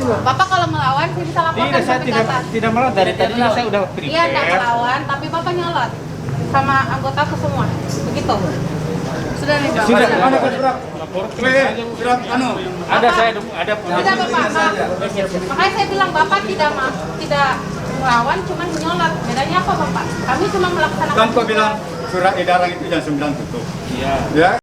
Bapak kalau melawan saya bisa laporkan Tidak, saya tidak melawan. Dari tadi saya udah prepare. Iya, tidak melawan, tapi Bapak nyolot sama anggotaku semua. Begitu. Sudah nih, Pak. Sudah, Mana surat? Surat ada saya ada. Tidak, Bapak. Makanya saya bilang Bapak tidak melawan, cuma menyolot. Bedanya apa, Bapak? Kami cuma melaksanakan. Kan kau bilang surat edaran itu jam 9 tutup. Iya. Ya.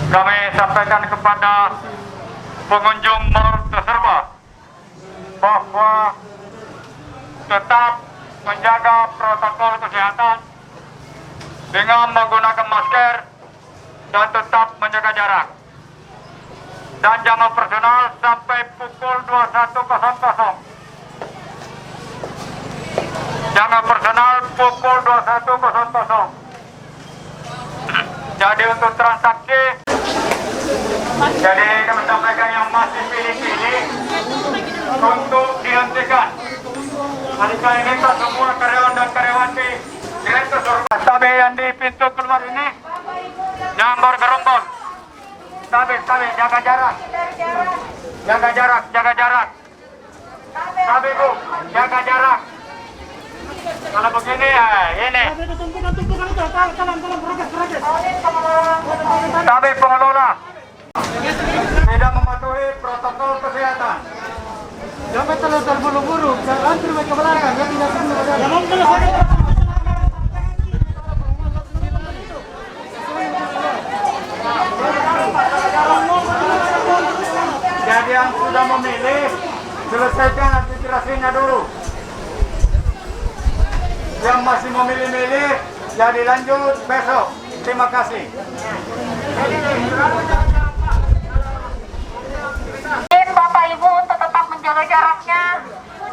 Kami sampaikan kepada pengunjung mall Toserba bahwa tetap menjaga protokol kesehatan dengan menggunakan masker dan tetap menjaga jarak. Dan jam operasional sampai pukul 21.00. Jam operasional pukul 21.00. Jadi untuk transaksi, jadi kami sampaikan yang masih pilih-pilih untuk dihentikan. Hari kali ini kita semua karyawan dan karyawati Direktur Surabaya. Tabe yang di pintu keluar ini yang bergerombol. Tabe jaga jarak. Jaga jarak. Tabe Bu, jaga jarak. Kalau begini ya, ini. Tabe pengelola tidak mematuhi protokol kesehatan. Jangan terlalu terburu-buru, jangan terlalu ke belakang, ya tidak perlu. Jadi yang sudah memilih, selesaikan administrasinya dulu. Yang masih memilih-milih, jadi lanjut besok. Terima kasih. Bapak Ibu untuk tetap menjaga jaraknya,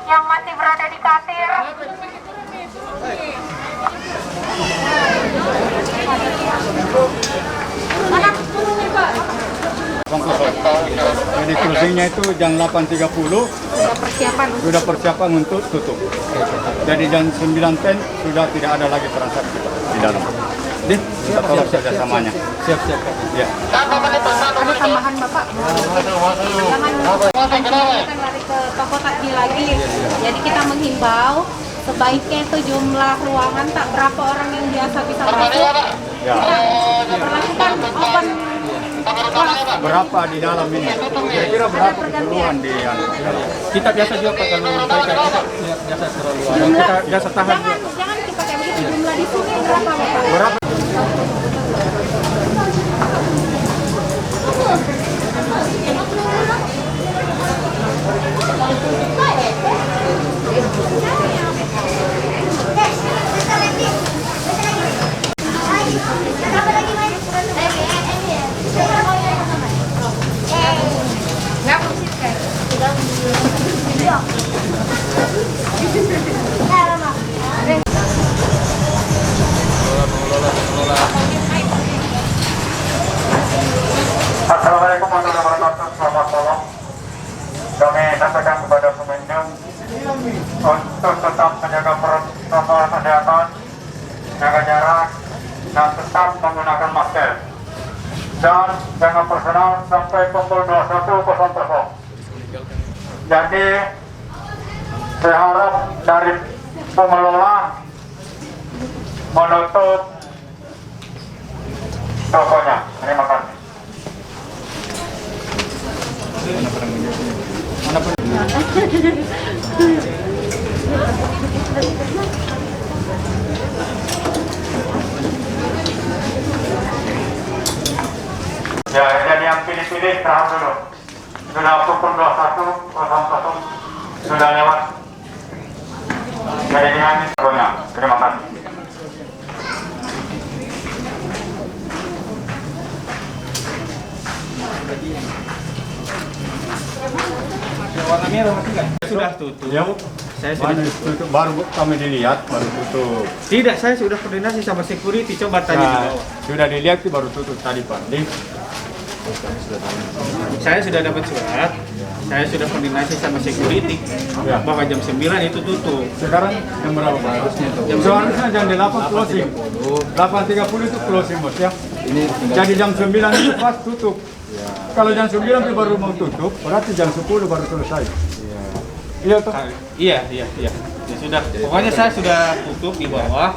yang masih berada di kasir. Jadi closingnya itu jam 8.30 sudah persiapan untuk tutup. Jadi jam 9.10 sudah tidak ada lagi transaksi di dalam. Kita tolong kerjasamanya. Siap. Ya. Ada tambahan Bapak. Jangan lari ke toko takjil lagi. Jadi kita menghimbau sebaiknya itu jumlah ruangan tak berapa orang yang biasa bisa masuk. Ya. Kita berlakukan open. Berapa di dalam ini? Kira-kira berapa keseluruhan di Kita biasa juga Pak kalau kita biasa terlalu. Kita biasa tahan. Jangan kita kayak begitu. Jumlah di sini berapa Bapak? berapa? Assalamualaikum warahmatullahi wabarakatuh. Selamat malam. Kami sampaikan kepada pengunjung untuk tetap menjaga protokol kesehatan, jaga jarak, dan tetap menggunakan masker. Dan jangan personal sampai pukul 21.00. Jadi saya harap dari pengelola menutup tokonya. Terima kasih. Ya, jadi yang pilih-pilih tahan dulu. Sudah pukul 21.00 sudah lewat. Jadi dengan tokonya. Terima kasih. Warna merah masih nggak? Sudah tutup. Ya, Bu. Saya sudah tutup, baru kami dilihat, baru tutup. Tidak, saya sudah koordinasi sama security, coba tanya di Nah, bawah. sudah dilihat itu baru tutup tadi Pak. Saya sudah dapat surat, saya sudah koordinasi sama security Ya. bahwa jam 9 itu tutup. Sekarang jam berapa Pak? Seharusnya jam 8 closing. 8.30 itu closing bos ya. Jadi jam 9 itu pas tutup. Kalau jam 9 itu baru mau tutup, berarti jam 10 baru selesai. Iya toh? Iya. Ya sudah, pokoknya saya sudah tutup di bawah.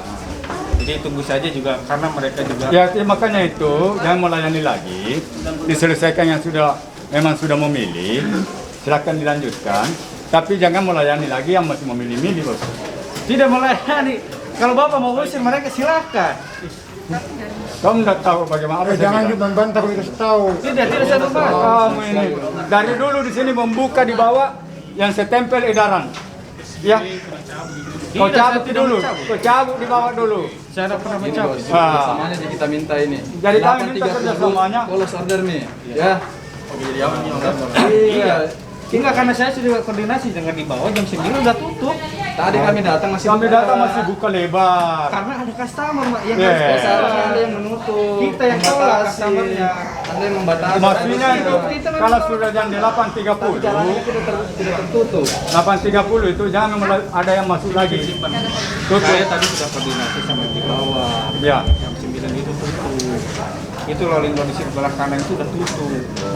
Jadi tunggu saja juga karena mereka juga. Ya makanya itu jangan melayani lagi. Diselesaikan yang memang sudah memilih, silakan dilanjutkan. Tapi jangan melayani lagi yang masih memilih-milih bos. Tidak melayani. Kalau Bapak mau usir mereka silakan. Kamu nggak tahu bagaimana? Apa Jangan membantah, kita kasih tahu. Tidak saya membahas. Kamu ini dari dulu di sini membuka di bawah yang setempel edaran. Ya. Kau Tidak, cabut saya tidak dulu. mencabut. Kau cabut di bawah dulu. Saya tidak pernah mencabut. Ah. Jadi kita minta ini. Jadi kami minta 8.30 kerjasamanya. close order nih. Ya. Iya. Enggak, karena saya sudah koordinasi dengan di bawah jam 9 udah tutup. Tadi kami datang masih Kami buka. datang masih buka lebar. Karena ada customer Mbak, yang Yeah. harus Seharusnya Anda yang menutup. Kita yang tolak membatasi. customernya. Anda yang membatasi. Maksudnya itu kalau sudah jam 8.30, Jalannya tidak tertutup. 8.30 itu jangan ada yang masuk lagi. Tutup. Saya tadi sudah koordinasi sama di bawah. Ya, Jam 9 itu tutup. Itu lalu di sebelah kanan itu udah tutup.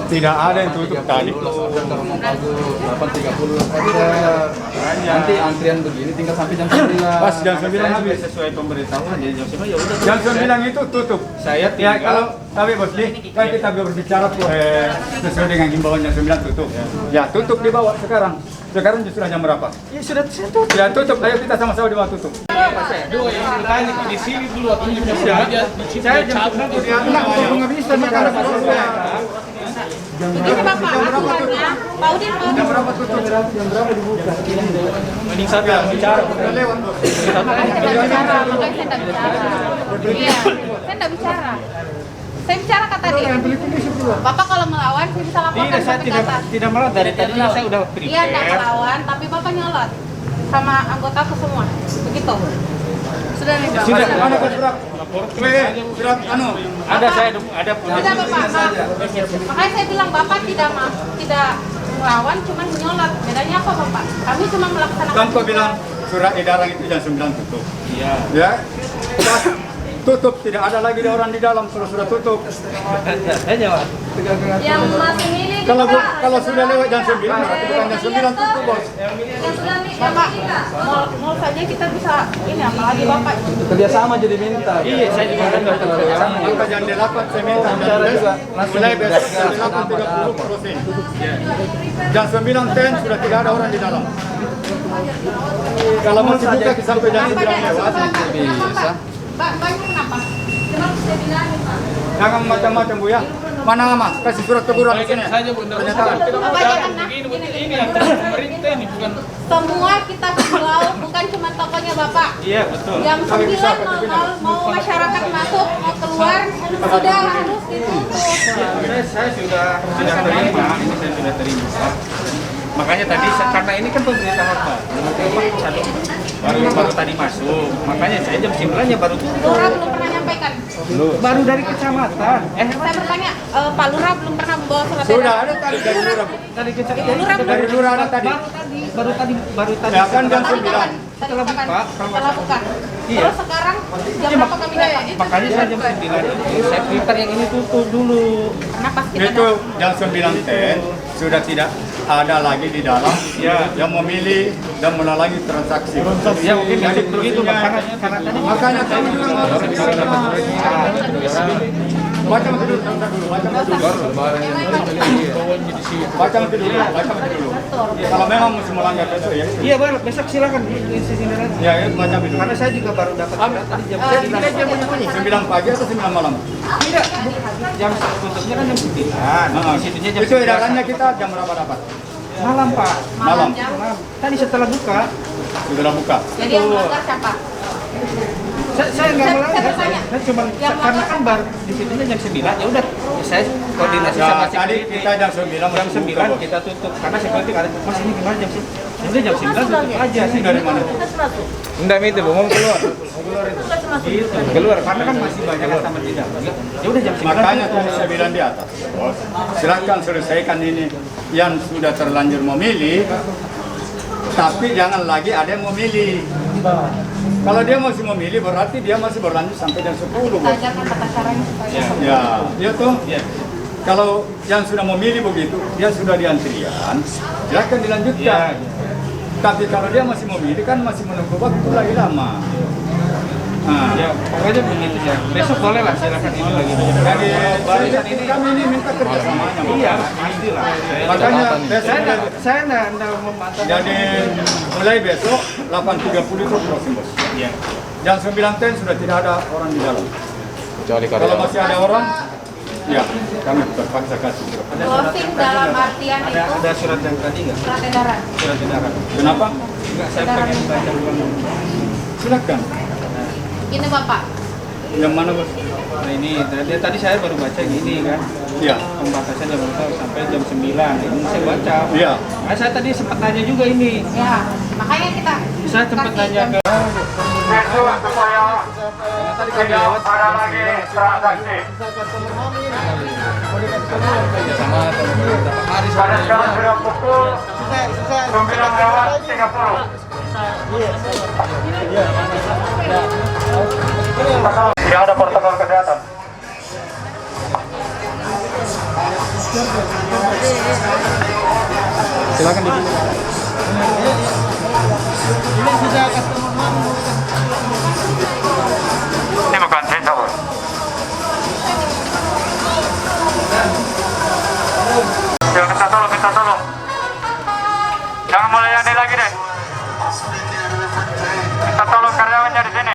tidak ada yang tutup tadi. Close order kalau mau bagus 8.30 order. Nanti antrian begini tinggal sampai jam 9. Pas jam Karena 9 saya habis. sudah sesuai pemberitahuan jadi jam 9 ya udah. Jam 9 itu tutup. Saya Ya tinggal kalau tapi bos Li, kan kita berbicara sesuai dengan himbauan jam 9 tutup. Ya tutup di bawah sekarang. Sekarang justru jam berapa? ya sudah saya tutup. Ya tutup. Ayo kita sama-sama di bawah tutup. Dua yang ditanya di sini dulu atau di sini aja. Saya jam 9 nggak bisa karena Begini Bapak, aturannya, Pak Udin, Jam berapa tutup? Jam berapa dibuka? mending saya bicara. Udah lewat bos. makanya saya tidak bicara, makanya saya tidak bicara. Iya, saya tidak bicara. Saya bicara kata dia. Bapak kalau melawan, saya bisa laporkan Tidak, saya sampai ke atas. tidak malah dari tadi saya udah Iya, tidak prepare. melawan, tapi Bapak nyolot sama anggotaku semua. Begitu. Sudah nih Bapak. Sudah. Mana bos surat? Surat anu. Ada saya ada Sudah Bapak. Makanya saya bilang Bapak tidak melawan, cuma menyolot. Bedanya apa Bapak? Kami cuma melaksanakan. Kan kau bilang surat edaran itu jam 9 tutup. Iya. Ya. Pas tutup tidak ada lagi orang di dalam kalau sudah tutup. Saya jawab. Yang masih milih Kalau sudah lewat jam 9 berarti bukan jam 9 tutup bos. yang sudah milih Bapak, mau saja kita bisa ini apalagi Bapak. Kerjasama jadi minta. Iya, saya juga ada kerjasama. Maka jam 8 saya minta mulai besok jam 8.30 closing. Jam 9.10 sudah tidak ada orang di dalam. Kalau masih buka sampai jam 9 lewat, Bisa. Banyak kenapa? Kenapa saya bilangin Pak? jangan macam-macam Bu ya. Mana Mas? Kasih surat teguran di sini. Pernyataan. Bapak jangan nah. Ini yang pemerintah ini bukan. semua kita himbau, bukan cuma tokonya Bapak. Iya, betul. Jam 9.00 mau masyarakat masuk, mau keluar, sudah harus ditutup. Saya sudah terima, ini saya sudah terima. Makanya tadi karena ini kan pemerintahan Pak. Baru tadi masuk. Makanya saya jam 9-nya baru tutup. Lurah belum pernah nyampaikan. Baru dari kecamatan. Saya bertanya, Pak Lurah belum pernah membawa surat Sudah edaran. ada tadi dari lurah. Dari kecamatan. Lurah belum. Dari lurah ada tadi. Baru tadi. Ya kan jam Tadi 9. kapan? Setelah buka, Setelah buka. Iya. Terus sekarang jam berapa kami datang? Makanya saya jam 9 itu saya prepare yang ini tutup dulu. Karena pas kita Itu jam 9.10 sudah tidak ada lagi di dalam Ya. yang memilih dan melalui transaksi. Ya mungkin Jadi begitu Pak. Karena tadi makanya kami juga harus baca nanti dulu, baca nanti dulu. Baca nanti dulu. Kalau memang masih melanggar besok ya. Iya, Bang, besok silakan di sini nanti. Ya, baca dulu. Karena saya juga baru dapat surat tadi jam 9. 9 pagi atau 9 malam? Tidak, jam tutupnya kan jam 9. Di situnya jam Itu edarannya kita jam berapa dapat? malam, Pak. Malam. Tadi setelah buka, Sudah buka. Jadi yang melanggar siapa? Saya nggak Saya melanggar. bertanya. Saya cuma Yang karena melanggar- kan baru di situnya jam 9 ya udah saya koordinasi Ya, sama tadi security. kita jam 9 jam 9 kita tutup karena security ada Mas ini gimana jam 9? Udah jam 9 tutup aja sih dari mana? Enggak itu, mau keluar. Mau keluar itu. Gitu. Keluar karena kan masih banyak customer di dalam. Ya udah jam 9. Makanya tadi saya bilang di atas, bos, silakan selesaikan ini yang sudah terlanjur memilih, tapi jangan lagi ada yang memilih. Kalau dia masih memilih berarti dia masih berlanjut sampai jam 10, Kita bos. ajarkan tata caranya supaya Ya, iya tuh. Ya. Kalau yang sudah memilih begitu, dia sudah di antrian, silakan dilanjutkan. Ya. Tapi kalau dia masih memilih kan masih menunggu waktu lagi lama. Nah, Ya, pokoknya begitu ya. Besok boleh lah silakan ini lagi. jadi Barisan ini kami ini minta kerjasamanya. Bos. iya, pastilah. Makanya Saya enggak memantau. jadi mulai besok 8.30 itu closing, bos. Iya. Jam 9.10 sudah tidak ada orang di dalam. Kecuali Kalau karyawan. masih ada orang, ya kami terpaksa kasih surat. closing dalam artian itu Ada surat yang tadi enggak? surat edaran. Surat edaran. Kenapa? Enggak, saya pengen baca ulang. Silakan. Ini Bapak, Yang mana, bos? Nah ini tadi saya baru baca gini kan. Iya. Pembatasan jam berapa sampai jam 9. Ini saya baca. Iya. Nah, saya tadi sempat tanya juga ini. ya makanya kita Saya sempat kasih tanya jam- ke Besok supaya tidak ada lagi transaksi. Sama atau beberapa hari Karena sekarang sudah pukul 9:30. Tidak ada protokol kesehatan. Silakan dulu. Ini bukan cerita, bos. Ya, minta tolong. Jangan melayani lagi deh. Minta tolong karyawannya di sini.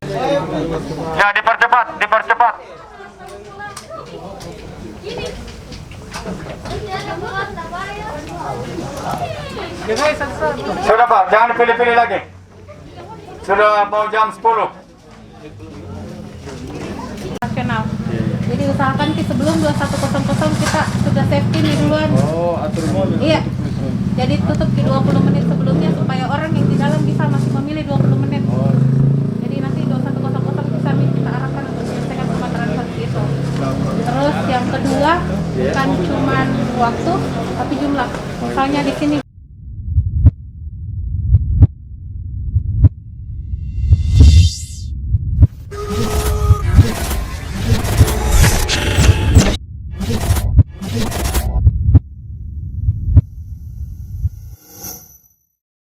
Ya, dipercepat. Sudah, Pak, jangan pilih-pilih lagi. Sudah mau jam 10. nasional. Jadi usahakan sebelum 21.00 kita sudah safety nih duluan. Oh, atur mobil. Iya. Jadi tutup di 20 menit sebelumnya supaya orang yang di dalam bisa masih memilih 20 menit. Jadi nanti 21.00 bisa kita arahkan untuk menyelesaikan pemasaran seperti itu. Terus yang kedua bukan cuma waktu tapi jumlah. Misalnya di sini